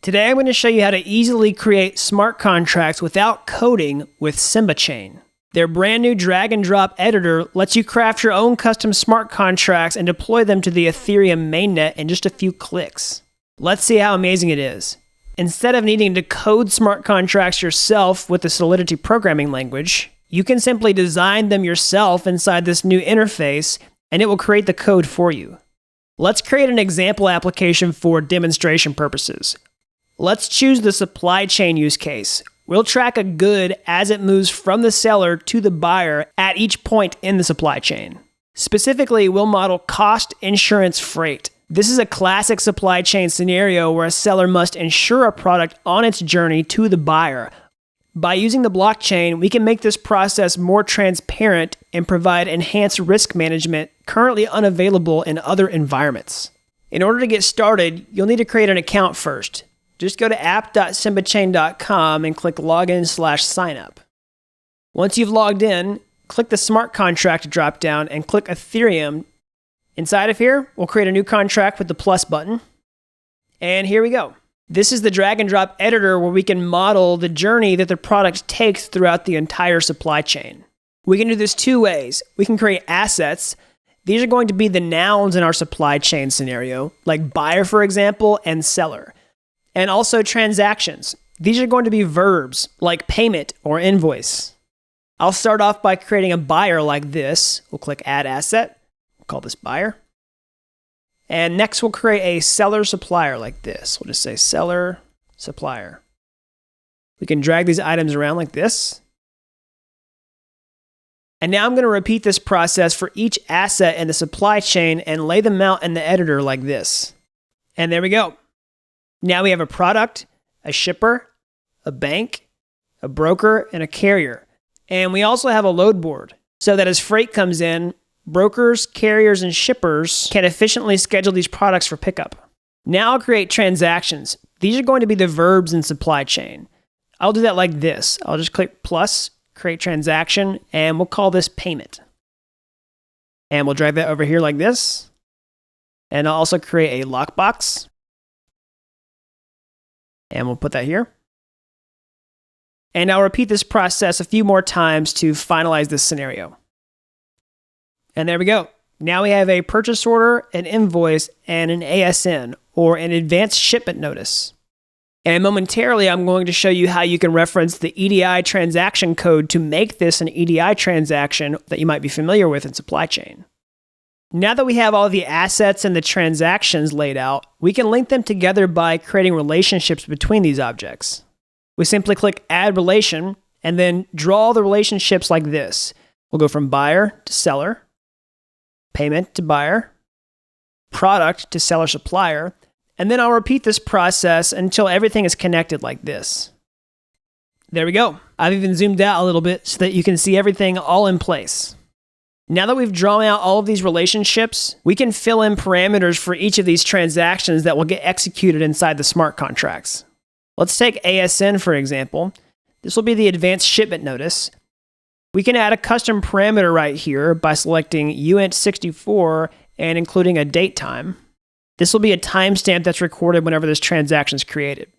Today I'm going to show you how to easily create smart contracts without coding with SymbaChain. Their brand new drag and drop editor lets you craft your own custom smart contracts and deploy them to the Ethereum mainnet in just a few clicks. Let's see how amazing it is. Instead of needing to code smart contracts yourself with the Solidity programming language, you can simply design them yourself inside this new interface and it will create the code for you. Let's create an example application for demonstration purposes. Let's choose the supply chain use case. We'll track a good as it moves from the seller to the buyer at each point in the supply chain. Specifically, we'll model cost, insurance, freight. This is a classic supply chain scenario where a seller must insure a product on its journey to the buyer. By using the blockchain, we can make this process more transparent and provide enhanced risk management currently unavailable in other environments. In order to get started, you'll need to create an account first. Just go to app.symbachain.com and click login/signup. Once you've logged in, click the smart contract dropdown and click Ethereum. Inside of here, we'll create a new contract with the plus button. And here we go. This is the drag and drop editor where we can model the journey that the product takes throughout the entire supply chain. We can do this two ways. We can create assets. These are going to be the nouns in our supply chain scenario, like buyer, for example, and seller. And also transactions. These are going to be verbs like payment or invoice. I'll start off by creating a buyer like this. We'll click Add Asset. We'll call this buyer. And next we'll create a seller supplier like this. We'll just say seller supplier. We can drag these items around like this. And now I'm going to repeat this process for each asset in the supply chain and lay them out in the editor like this. And there we go. Now we have a product, a shipper, a bank, a broker, and a carrier. And we also have a load board so that as freight comes in, brokers, carriers, and shippers can efficiently schedule these products for pickup. Now I'll create transactions. These are going to be the verbs in supply chain. I'll do that like this. I'll just click plus, create transaction, and we'll call this payment. And we'll drag that over here like this. And I'll also create a lockbox. And we'll put that here. And I'll repeat this process a few more times to finalize this scenario. And there we go. Now we have a purchase order, an invoice, and an ASN, or an advanced shipment notice. And momentarily, I'm going to show you how you can reference the EDI transaction code to make this an EDI transaction that you might be familiar with in supply chain. Now that we have all the assets and the transactions laid out, we can link them together by creating relationships between these objects. We simply click Add Relation, and then draw the relationships like this. We'll go from buyer to seller, payment to buyer, product to seller supplier, and then I'll repeat this process until everything is connected like this. There we go. I've even zoomed out a little bit so that you can see everything all in place. Now that we've drawn out all of these relationships, we can fill in parameters for each of these transactions that will get executed inside the smart contracts. Let's take ASN, for example. This will be the advanced shipment notice. We can add a custom parameter right here by selecting uint64 and including a date time. This will be a timestamp that's recorded whenever this transaction is created.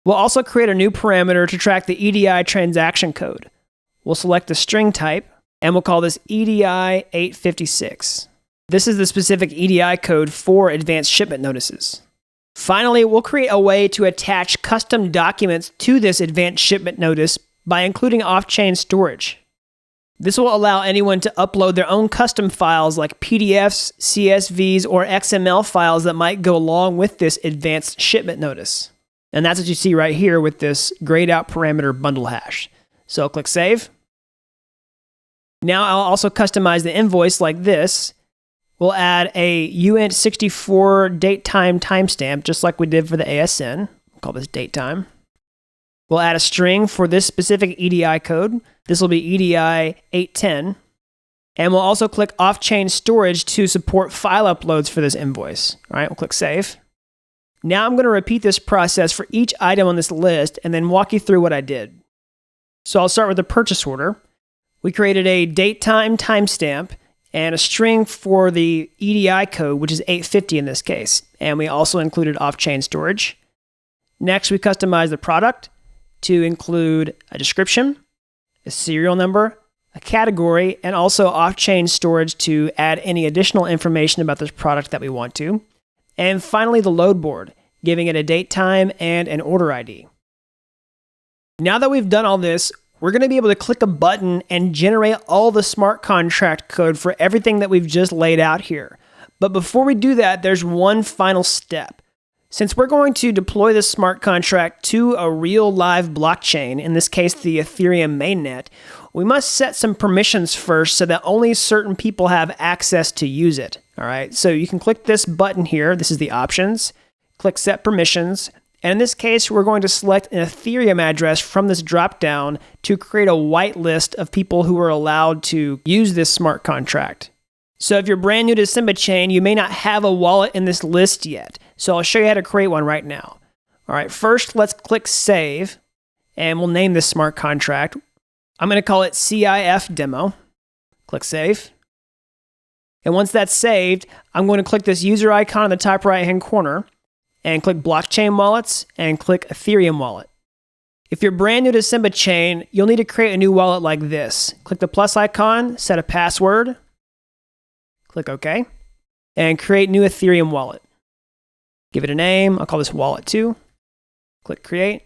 We'll also create a new parameter to track the EDI transaction code. We'll select the string type, and we'll call this EDI 856. This is the specific EDI code for advanced shipment notices. Finally, we'll create a way to attach custom documents to this advanced shipment notice by including off-chain storage. This will allow anyone to upload their own custom files like PDFs, CSVs, or XML files that might go along with this advanced shipment notice. And that's what you see right here with this grayed out parameter bundle hash. So I'll click Save. Now I'll also customize the invoice like this. We'll add a uint64 date time timestamp, just like we did for the ASN. We'll call this date time. We'll add a string for this specific EDI code. This will be EDI 810. And we'll also click off-chain storage to support file uploads for this invoice. All right, we'll click Save. Now I'm going to repeat this process for each item on this list and then walk you through what I did. So I'll start with the purchase order. We created a date time timestamp and a string for the EDI code, which is 850 in this case. And we also included off-chain storage. Next, we customize the product to include a description, a serial number, a category, and also off-chain storage to add any additional information about this product that we want to. And finally, the load board, giving it a date time and an order ID. Now that we've done all this, we're going to be able to click a button and generate all the smart contract code for everything that we've just laid out here. But before we do that, there's one final step. Since we're going to deploy this smart contract to a real live blockchain, in this case the Ethereum mainnet, we must set some permissions first so that only certain people have access to use it. All right, so you can click this button here. This is the options. Click Set Permissions. And in this case, we're going to select an Ethereum address from this dropdown to create a whitelist of people who are allowed to use this smart contract. So if you're brand new to Chain, you may not have a wallet in this list yet. So I'll show you how to create one right now. All right, first let's click Save, and we'll name this smart contract. I'm going to call it CIF Demo. Click Save. And once that's saved, I'm going to click this user icon in the top right-hand corner and click Blockchain Wallets and click Ethereum Wallet. If you're brand new to Chain, you'll need to create a new wallet like this. Click the plus icon, set a password, click OK, and create new Ethereum wallet. Give it a name. I'll call this Wallet 2. Click Create.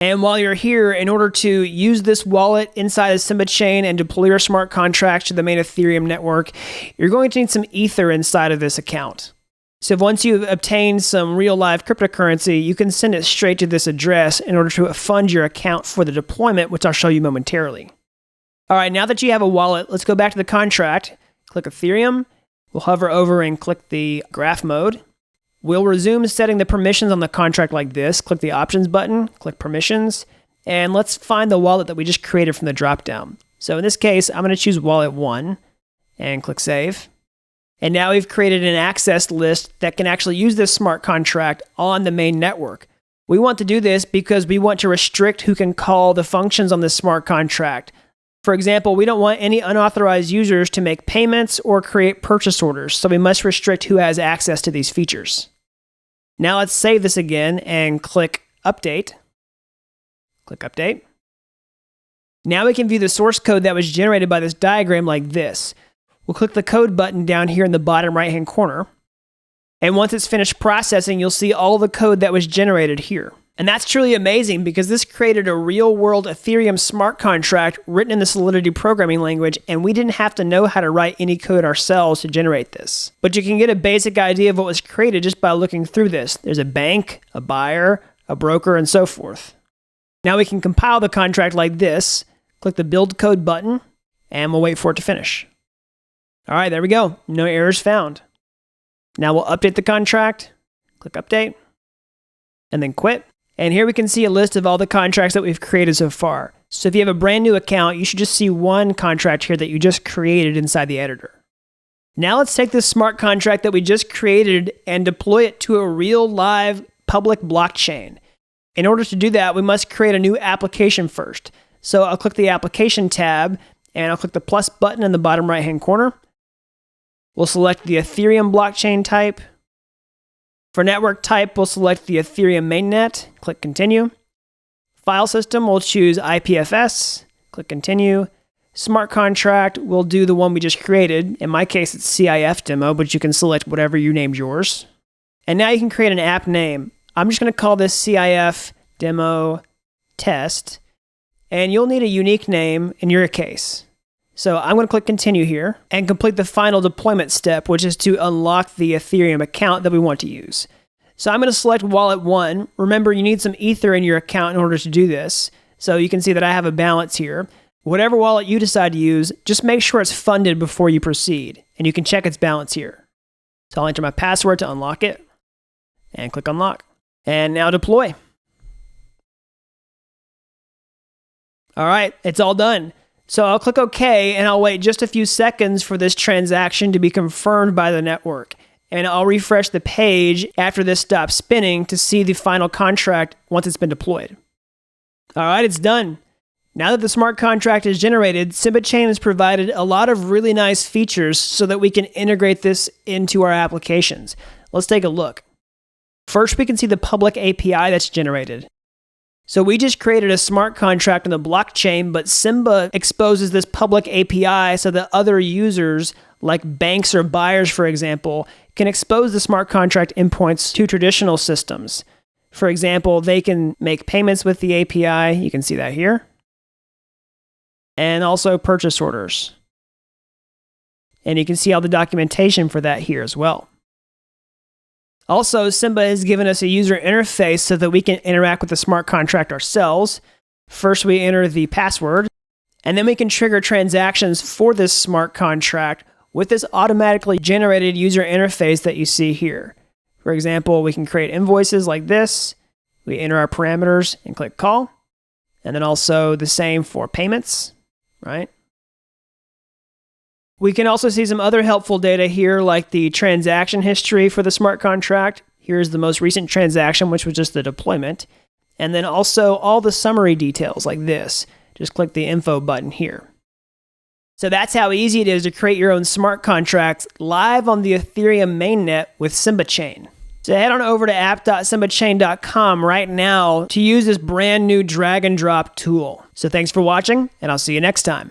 And while you're here, in order to use this wallet inside of Chain and deploy your smart contracts to the main Ethereum network, you're going to need some Ether inside of this account. So once you've obtained some real live cryptocurrency, you can send it straight to this address in order to fund your account for the deployment, which I'll show you momentarily. All right, now that you have a wallet, let's go back to the contract. Click Ethereum. We'll hover over and click the graph mode. We'll resume setting the permissions on the contract like this. Click the options button, click permissions, and let's find the wallet that we just created from the dropdown. So in this case, I'm going to choose wallet 1 and click save. And now we've created an access list that can actually use this smart contract on the main network. We want to do this because we want to restrict who can call the functions on this smart contract. For example, we don't want any unauthorized users to make payments or create purchase orders, so we must restrict who has access to these features. Now let's save this again and click Update. Click Update. Now we can view the source code that was generated by this diagram like this. We'll click the code button down here in the bottom right-hand corner. And once it's finished processing, you'll see all the code that was generated here. And that's truly amazing because this created a real-world Ethereum smart contract written in the Solidity programming language, and we didn't have to know how to write any code ourselves to generate this. But you can get a basic idea of what was created just by looking through this. There's a bank, a buyer, a broker, and so forth. Now we can compile the contract like this. Click the Build Code button, and we'll wait for it to finish. All right, there we go. No errors found. Now we'll update the contract. Click Update, and then Quit. And here we can see a list of all the contracts that we've created so far. So if you have a brand new account, you should just see one contract here that you just created inside the editor. Now let's take this smart contract that we just created and deploy it to a real live public blockchain. In order to do that, we must create a new application first. So I'll click the Application tab, and I'll click the plus button in the bottom right-hand corner. We'll select the Ethereum blockchain type. For network type, we'll select the Ethereum mainnet, click Continue. File system, we'll choose IPFS, click Continue. Smart contract, we'll do the one we just created. In my case, it's CIF Demo, but you can select whatever you named yours. And now you can create an app name. I'm just going to call this CIF Demo Test, and you'll need a unique name in your case. So I'm going to click Continue here and complete the final deployment step, which is to unlock the Ethereum account that we want to use. So I'm going to select Wallet 1. Remember, you need some Ether in your account in order to do this. So you can see that I have a balance here. Whatever wallet you decide to use, just make sure it's funded before you proceed, and you can check its balance here. So I'll enter my password to unlock it, and click Unlock. And now deploy. All right, it's all done. So I'll click OK, and I'll wait just a few seconds for this transaction to be confirmed by the network. And I'll refresh the page after this stops spinning to see the final contract once it's been deployed. All right, it's done. Now that the smart contract is generated, Chain has provided a lot of really nice features so that we can integrate this into our applications. Let's take a look. First, we can see the public API that's generated. So we just created a smart contract on the blockchain, but Simba exposes this public API so that other users, like banks or buyers, for example, can expose the smart contract endpoints to traditional systems. For example, they can make payments with the API. You can see that here. And also purchase orders. And you can see all the documentation for that here as well. Also, Simba has given us a user interface so that we can interact with the smart contract ourselves. First, we enter the password, and then we can trigger transactions for this smart contract with this automatically generated user interface that you see here. For example, we can create invoices like this. We enter our parameters and click call. And then also the same for payments, right? We can also see some other helpful data here, like the transaction history for the smart contract. Here's the most recent transaction, which was just the deployment. And then also all the summary details like this. Just click the info button here. So that's how easy it is to create your own smart contracts live on the Ethereum mainnet with Simba Chain. So head on over to app.simbachain.com right now to use this brand new drag and drop tool. So thanks for watching, and I'll see you next time.